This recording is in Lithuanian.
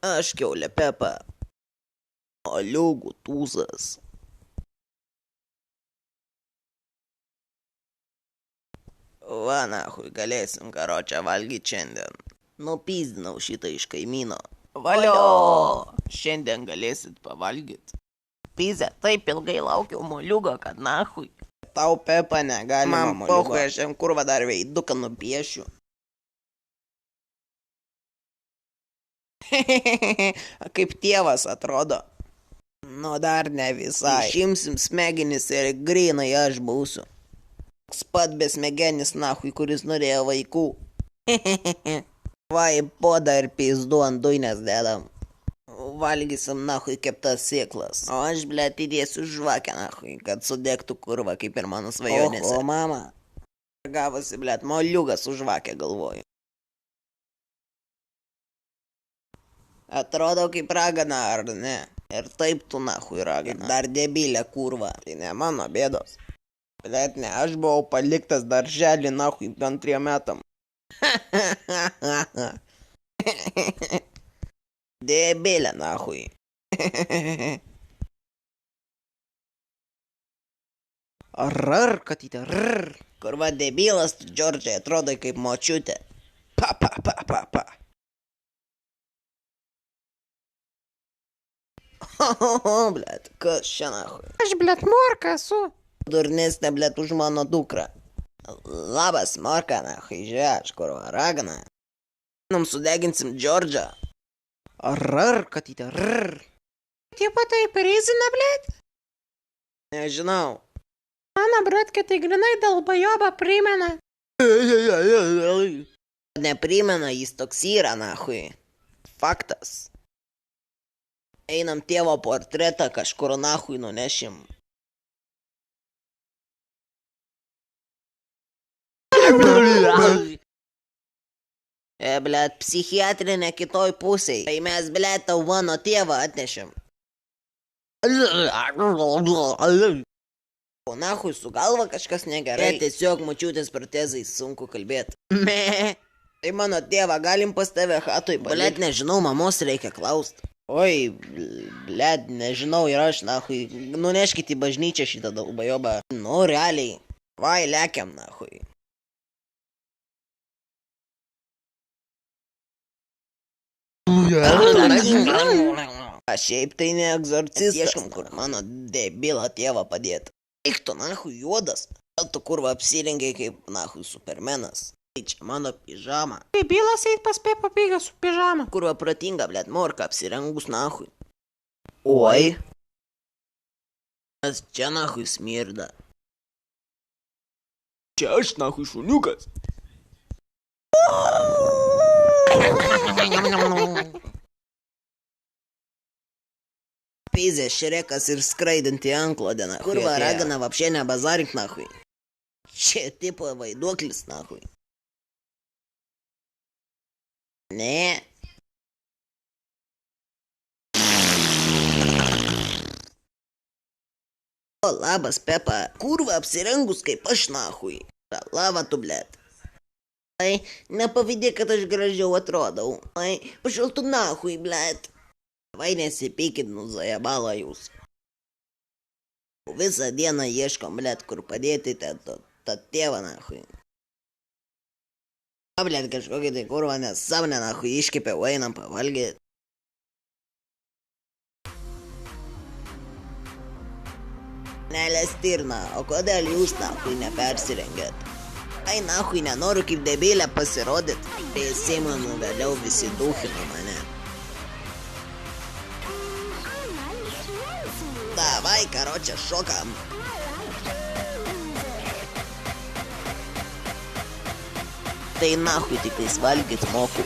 Aš kiaulė Pepa. Moliūgų tūzas. Va nahui, galėsim karočią valgyti šiandien. Nupizdinau šitą iš kaimyno. Valio! Šiandien galėsit pavalgyti. Pizė, taip ilgai laukiau moliūgo, kad nahui. Tau Pepa negalima moliūgo. Man pohui, aš jam kurva dar veiduką nupiešiu. Kaip tėvas atrodo. Nu dar ne visai. Išimsim smegenis ir grinai aš būsiu. Spat besmegenis nahui, kuris norėjo vaikų. Va į podą ir pizdu ant duinės dedam. Valgysim nahui keptas sėklas. O aš, blet, įdėsiu žvakę nahui, kad sudegtų kurva kaip ir mano svajonėse. O mama. Gavosi, blet, moliūgas su žvakę galvoju. Atrodo kaip ragana, ar ne? Ir taip tu nahui ragana. Ir dar debilė kurva. Tai ne mano bėdos. Blet, ne, aš buvau paliktas darželį nahui bent 3 metam. Debilė nahui. Ar, katytė, ar. Kurva debilas, tu, Džordžiai, atrodai kaip močiutė. Pa. Blet, kas čia nahui? Aš, blet, morka esu. Durnesnė, blet, už mano dukrą. Labas, morka, nahui, žiūrėk, kurva, ragana. Mums sudeginsim Džordžą. Ar, katytė, ar. Tipo tai prizina, blet? Nežinau. Mano, blet, kad tai grinai dalbajoba primena. Neprimena, jis toks yra, nahui. Faktas. Einam tėvo portretą kažkur nahui nunešim. Blet, psichiatrinė kitoj pusėj. Tai mes, blet, tau mano tėvą atnešim. O nahui su galva kažkas negerai. Tiesiog močiutės protezais sunku kalbėti. Tai mano tėvą galim pas tave hatoj palikti. Blet, nežinau, mamos reikia klaust. Oi, blet, nežinau, ir aš, nahui, nuneškit į bažnyčią šitą dalbajobą. Nu, realiai. Vai, lekiam, nahui. Aš šiaip tai ne egzorcistas. Ieškom, kur mano debilo tėvą padėt. Eik tu, nahui, juodas. Gal tu kurva apsirengiai kaip, nahui, supermenas. Tai čia mano pižama. Debilas eit pas Pepa Pigą su pižama. Kurva protinga, blet, morka apsirengus nahui. Oi. Kas čia nahui smirda? Čia aš nahui šuniukas. Pizė, Šrekas ir skraidantį anklodę nahui. Kurva ragana vapšė nebazarink nahui. Čia tipo vaiduoklis nahui. Ne. O, labas, Pepa. Kurva apsirengus kaip aš nahui. Lava tu, blet. Ai, nepavydėk, kad aš gražiau atrodau. Ai, pašal tu nahui, blet. Vai nesipykit, nu zajabala jūs. Visą dieną ieškom, blet, kur padėti tą tėvą nahui. Blet, kažkokį tai kurva nesąmonę nahui iškėpiau, einam pavalgyti. Nelė stirna, o kodėl jūs nahui nepersirengėt? Ai nahui nenoriu kaip debilė pasirodyt. Tai Simonu vėliau visi duchino mane. Davai, karočią, šokam. Tai nahui tiktais valgyt moku.